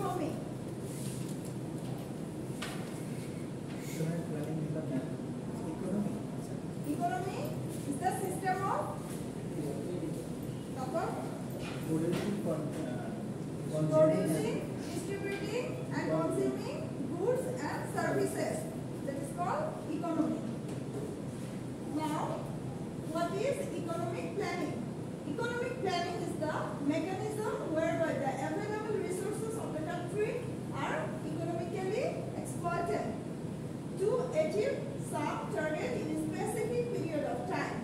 economy? Economy is the system of producing, distributing and consuming goods and services. That is called economy. Now, what is economic planning? Economic planning is the mechanism whereby the available resources of the country are economically exploited to achieve some target in a specific period of time.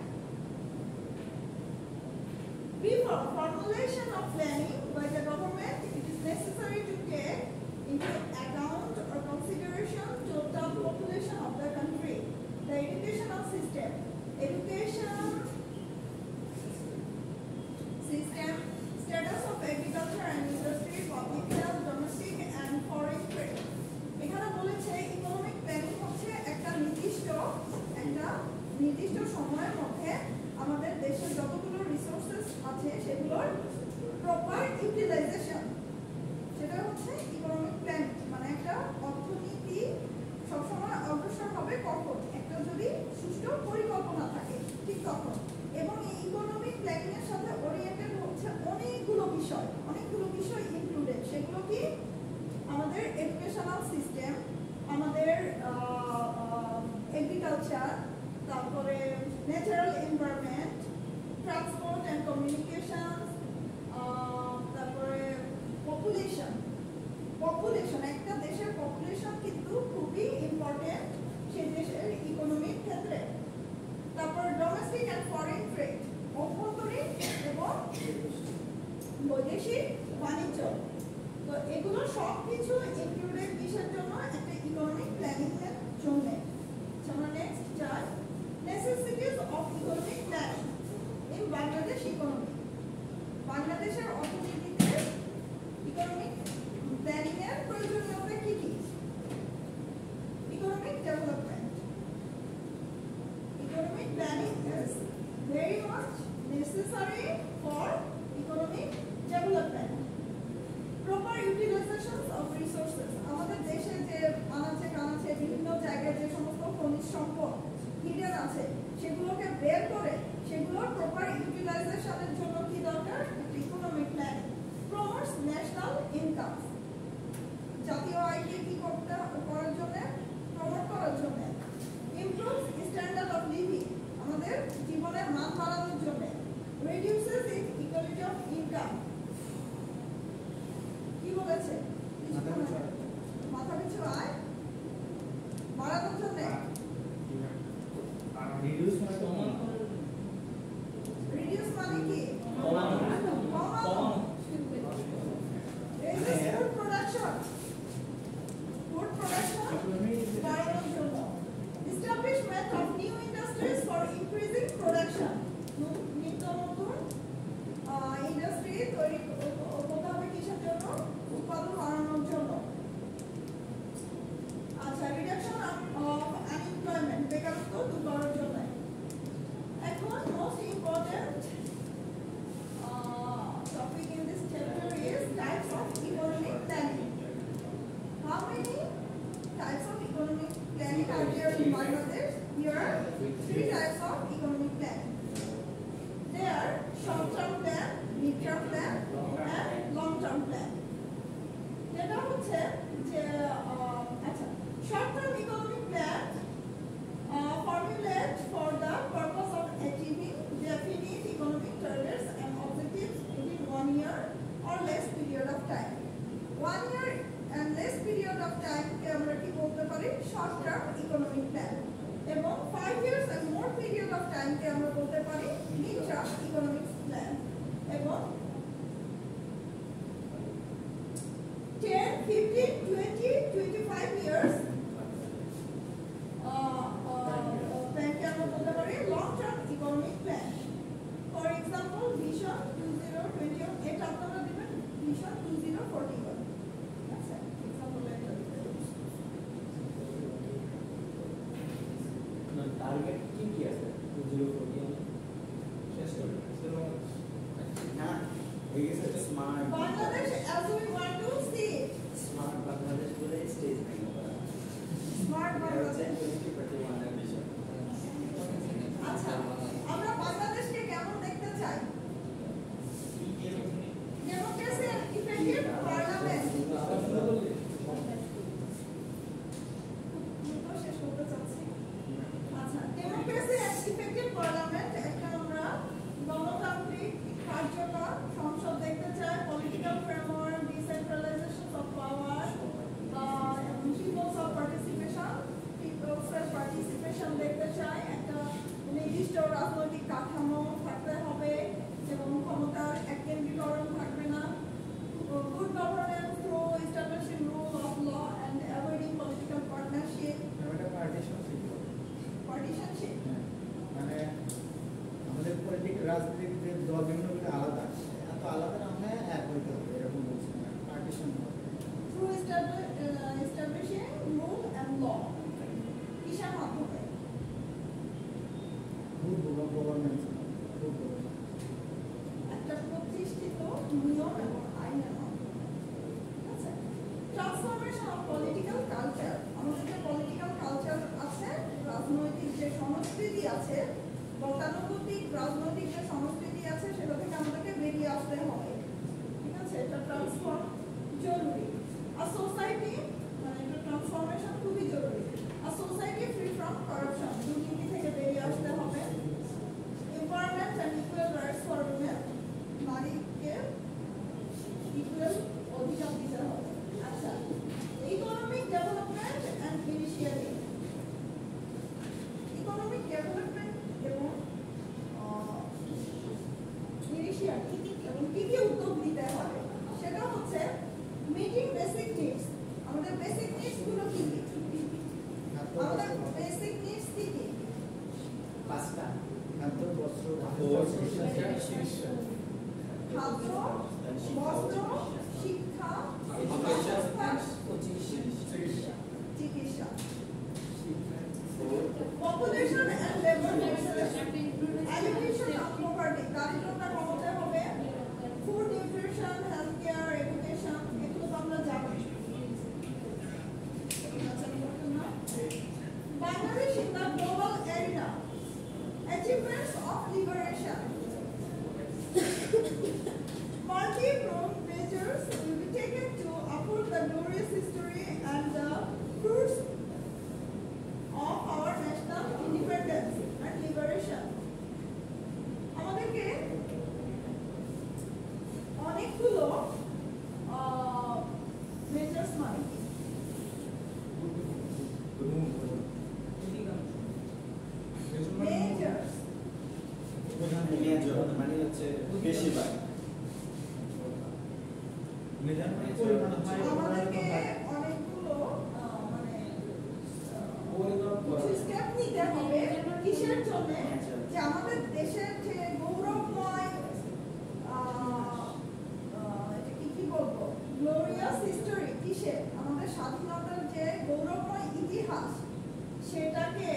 Before formulation of planning by the government, it is necessary to take into account or consideration total population of the country, the educational system, status of agriculture and industry, public health, domestic and foreign trade. এখানে বলেছে economic planning হচ্ছে একটা নির্দিষ্ট সময়ের মধ্যে আমাদের দেশের যতগুলো রিসোর্সেস আছে সেগুলোর প্রপার ইউটিলাইজেশন, সেটা হচ্ছে ইকোনমিক প্ল্যান। মানে একটা অর্থনীতি সবসময় অগ্রসর হবে কখন, একটা যদি সুষ্ঠু পরিকল্পনা থাকে ঠিক তখন। এবং এই ইকোনমিক প্ল্যানিং এর সাথে ওরিয়েন্টেড হচ্ছে অনেকগুলো বিষয় ইনক্লুডেড। সেগুলো কি? আমাদের এডুকেশনাল সিস্টেম, আমাদের এগ্রিকালচার, তারপরে natural environment, transport and communication, তারপরে পপুলেশন। একটা দেশের পপুলেশন কিন্তু খুবই ইম্পর্টেন্ট সেই দেশের ইকোনমির ক্ষেত্রে। তারপর ডোমেস্টিক এন্ড ফরেন ট্রেড, অভ্যন্তরীণ এবং বৈদেশিক বাণিজ্য। তো এগুলো সবকিছু ইনক্লুডেড কিসের জন্য? একটা ইকোনমিক প্ল্যানিং এর জন্য। আমরা নেক্সট যাই, necessities of economic planning in Bangladesh economy. বাংলাদেশের অর্থনীতিতে ইকোনমিক প্ল্যানিং এর প্রয়োজনীয়তা কি কি? Economic development. Economic planning is very much necessary for economic development. Proper utilization of resources. আমাদের দেশে যে আনাচে বিভিন্ন জায়গায় যে সমস্ত খনিজ সম্পদ হিডেন আছে সেগুলোকে বের করে সেগুলোর প্রপার ইউটিলাইজেশনের জন্য কি দরকার? Economic planning. Promotes national income, জাতীয় আয়কে কি করার জন্য? প্রমোট করার জন্য। improves standard of living, আমাদের জীবনের মান বাড়ানোর জন্য। reduces inequality of income, কি বলেছে? মাথাপিছু আয় বাড়ানোর জন্য। reduce মানে কি? কমানো। raises food production বাড়ানোর জন্য। Establishment of new industries for increasing production. নিত্য নতুন ইন্ডাস্ট্রি তৈরি করতে হবে কিসের জন্য? উৎপাদন বাড়ানোর জন্য। আচ্ছা, রিডাকশন অফ আনএমপ্লয়মেন্ট, বেকারত্ব দূর করার জন্য। এখন most important topic in this chapter is types of economic planning. How many types of economic planning are there in Bangladesh? Here are 3 types of economic planning. They are short-term plan, mid-term plan, and long-term plan. যেটা হচ্ছে যে short-term economic plan formulate for the purpose of achieving definite economic targets and objectives within 1 year or less period of time. 1 year and less period of time কে আমরা কি বলতে পারি? Short term economic plan. এবং 5 years and more period of time কে আমরা বলতে পারি mid term economic plan. এবং 10, 15, 20, 25 years plan কে আমরা বলতে পারি long term economic plan. For example vision 2021, এটা আপনারা দিবেন ভিশন 2041। টার্গেট কি আছে 2040 শেষ করে না এই গেছে smart Bangladesh as we want to see smart Bangladesh বলে স্টেজ ভেঙে করা স্মার্ট বাংলাদেশ। 2021 বিষয়। আচ্ছা, আমরা বাংলাদেশকে কেমন দেখতে চাই? Democracy and effective parliament. শেষ করতে চাচ্ছি। আচ্ছা, ডেমোক্রেসি এন্ড ইফেক্টিভ পার্লামেন্ট একটা আমরা গণতান্ত্রিক কার্যকর সংসদ দেখতে চাই, political framework, decentralisation of power, participation দেখতে চাই, একটা নির্দিষ্ট রাজনৈতিক কাঠামো থাকতে হবে এবং ক্ষমতার এককেন্দ্রীকরণ থাকবে না, good governance through establishing rule of law and avoiding political partnership. এটা পার্টিশনশিপ পার্টিশনশিপ মানে আমাদের পলিটিক রাজনৈতিক যে দল বিভিন্নগুলো আলাদা, এত আলাদা না হয়ে এক হইতে হবে এরকম বলছি না, পার্টিশন হবে থ্রু এস্টাবলিশিং রুল এন্ড ল। কিসের মাধ্যমে? গুড গভর্নেন্স, গুড গভর্নেন্স একটা প্রতিষ্ঠিত নিয়ম এবং আইনের মাধ্যমে। ঠিক আছে? Transformation of political culture. আমাদের যে পলিটিক্যাল কালচার আছে, রাজনৈতিক যে সংস্কৃতি আছে, গতানুগতিক রাজনৈতিক যে সংস্কৃতি আছে, সেটা থেকে আমাদেরকে বেরিয়ে আসতে হবে। ঠিক আছে? এটা ট্রান্সফর্ম জরুরি। আর সোসাইটি, মানে এটা ট্রান্সফরমেশন খুবই জরুরি। আর সোসাইটি ফ্রি ফ্রম কারাপশন, দুর্নীতি থেকে বেরিয়ে আসতে হবে। Empowerment and equal rights for women, নারীকে ইকুয়াল অধিকার দিতে হবে। আচ্ছা, economic development and initiative. Economic development এবং ইনিশিয়েটিভ এবং কি কি উদ্যোগ নিতে হবে, সেটা হচ্ছে মিটিং বেসিক নিডস। আমাদের বেসিক নিডস গুলো কি কি? আমাদের বেসিক নিডস কি কি? পাঁচটা খাদ্য, বস্ত্র, খাদ্য, খাদ্য, বস্ত্র, শিক্ষা, চিকিৎসা। Population and labour elimination of poverty, দারিদ্রতা কমাতে হবে। Food, nutrition, health care, education, এগুলো তো আমরা জানি। Bangladesh in the global arena. Achievements of liberation. Multi-pronged measures will be taken to uphold the glorious history and the fruits of our national independence and liberation. আমাদেরকে অনেকগুলো measures মানে কি? Measures মানে হচ্ছে বেশিরভাগ আমাদেরকে অনেকগুলো মানে কিছু স্টেপ নিতে হবে। কিসের জন্য? যে আমাদের দেশের যে গৌরবময় এটা কি বলবো, গ্লোরিয়াস হিস্টোরি, কিসের? আমাদের স্বাধীনতার যে গৌরবময় ইতিহাস, সেটাকে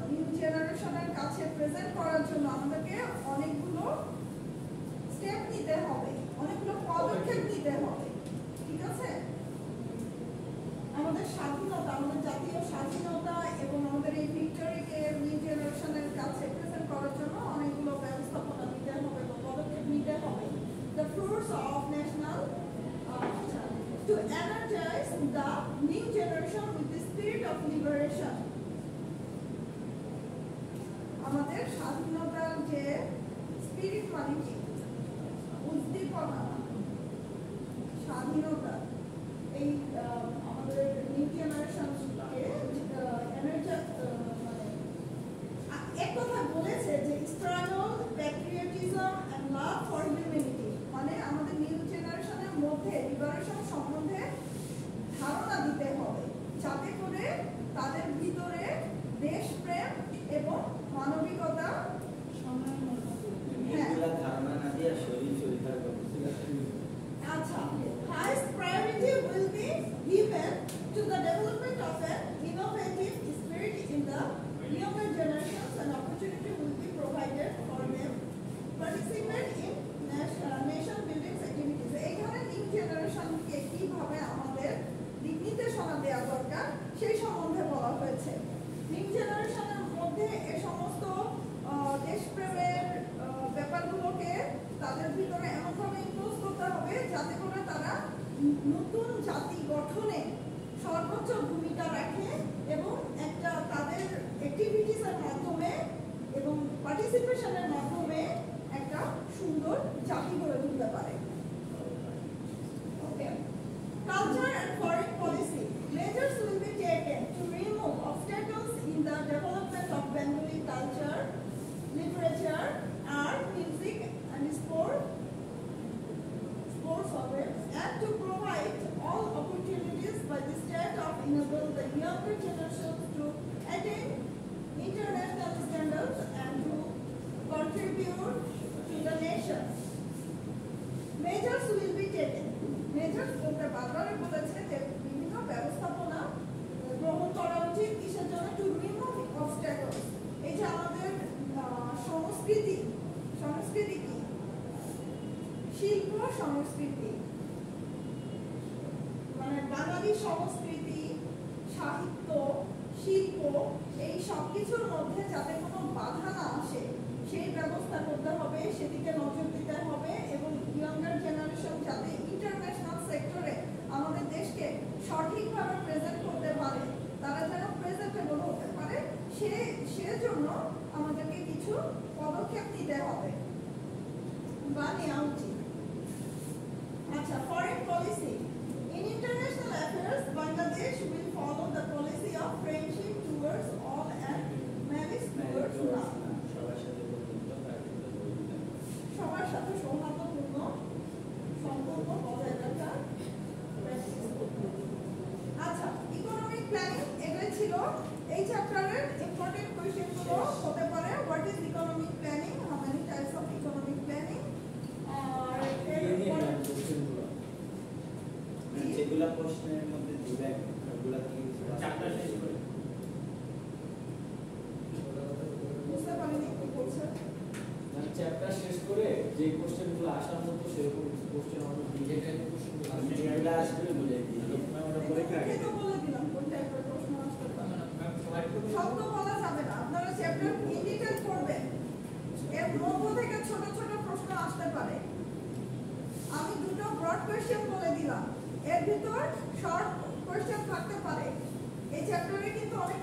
নিউ জেনারেশনের কাছে প্রেজেন্ট করার জন্য আমাদেরকে অনেকগুলো স্টেপ নিতে হবে, অনেকগুলো পদক্ষেপ নিতে হবে। ঠিক আছে? আমাদের স্বাধীনতা, আমাদের জাতীয় স্বাধীনতা এবং আমাদের এই ভিক্টরিকে নিউ জেনারেশনের কাছে প্রেজেন্ট করার জন্য অনেকগুলো ব্যবস্থাপনা নিতে হবে বা পদক্ষেপ নিতে হবে। The fruits of national to energize the new generation with the spirit of liberation. আমাদের স্বাধীনতার যে স্পিরিট মানে কি? উদ্দীপনা, স্বাধীনতা, এই আমাদের নিউ জেনারেশনকে মানে এক কথা বলেছে যে struggle, patriotism and love for humanity, মানে আমাদের নিউ জেনারেশনের মধ্যে লিবারেশন সম্বন্ধে ধারণা দিতে হবে, যাতে করে তাদের ভিতরে দেশপ্রেম এবং মানবিকতা ধারণা না দিয়ে শরীর চরিত্র করতে। আচ্ছা, highest priority will be নতুন জাতি গঠনে সর্বোচ্চ ভূমিকা রাখে এবং একটা তাদের অ্যাক্টিভিটিসের মাধ্যমে এবং পার্টিসিপেশনের মাধ্যমে একটা সুন্দর জাতি গড়ে তুলতে পারে। Okay. Culture and foreign policy. Measures will be taken to remove obstacles in the development of Bengali culture, literature, art, music, and sports and to provide all opportunities by the state of enable the younger generations to attain international standards and to contribute to the nation. Measures will be taken. Measures বলতে বারবারই বলেছে যে বিভিন্ন ব্যবস্থাপনা গ্রহণ করা উচিত কিসের জন্য, টু রিমুভ অবস্ট্যাকলস। এই যে আমাদের সংস্কৃতি কি শিল্প সংস্কৃতি, মানে বাঙালি সংস্কৃতি, সাহিত্য, শিল্প, এই সব কিছুর মধ্যে যাতে কোনো বাধা না আসে সেই ব্যবস্থা করতে হবে, সেদিকে নজর দিতে হবে এবং ইয়াঙ্গার জেনারেশন যাতে ইন্টারন্যাশনাল সেক্টরে আমাদের দেশকে সঠিকভাবে প্রেজেন্ট করতে পারে, তারা যেন প্রেজেন্টেবল হতে পারে, সেজন্য আমাদেরকে কিছু পদক্ষেপ নিতে হবে বা নেওয়া উচিত। আচ্ছা, foreign policy. In international affairs, Bangladesh will follow the policy of friendship towards all and malice towards none. সবার সাথে সৌহার্দ্যপূর্ণ সম্পর্ক বজায় রাখার। আচ্ছা, ইকোনমিক প্ল্যানিং, এগুলো ছিল এই চ্যাপ্টারের ইম্পর্টেন্ট কোয়েশ্চেনগুলো হতে পারে। What is economic planning, how many types of economic planning, আর যেগুলা প্রশ্নের মধ্যে দিবেন ওগুলা কি চ্যাপ্টার শেষ করে বুঝতে পারিনি কি বলছে। মানে চ্যাপ্টার শেষ করে যে কোশ্চেনগুলো আসার মতো সেরকম কোশ্চেন আমাদের ডিটেইল কোশ্চেনগুলো যেগুলা আসবে বুঝাই দিই আমরা পরীক্ষা আগে তো বলে দিলাম কোন টাইপের প্রশ্ন আসতে পারে। সব তো বলা যাবে না, আপনারা চ্যাপ্টার ইন ডিটেইল পড়বেন, এর মধ্য থেকে ছোট ছোট প্রশ্ন আসতে পারে। আমি দুটো ব্রড কোয়েশ্চেন বলে দিলাম, এর ভিতর শর্ট কোয়েশ্চেন থাকতে পারে। এই চ্যাপ্টারে কিন্তু অনেক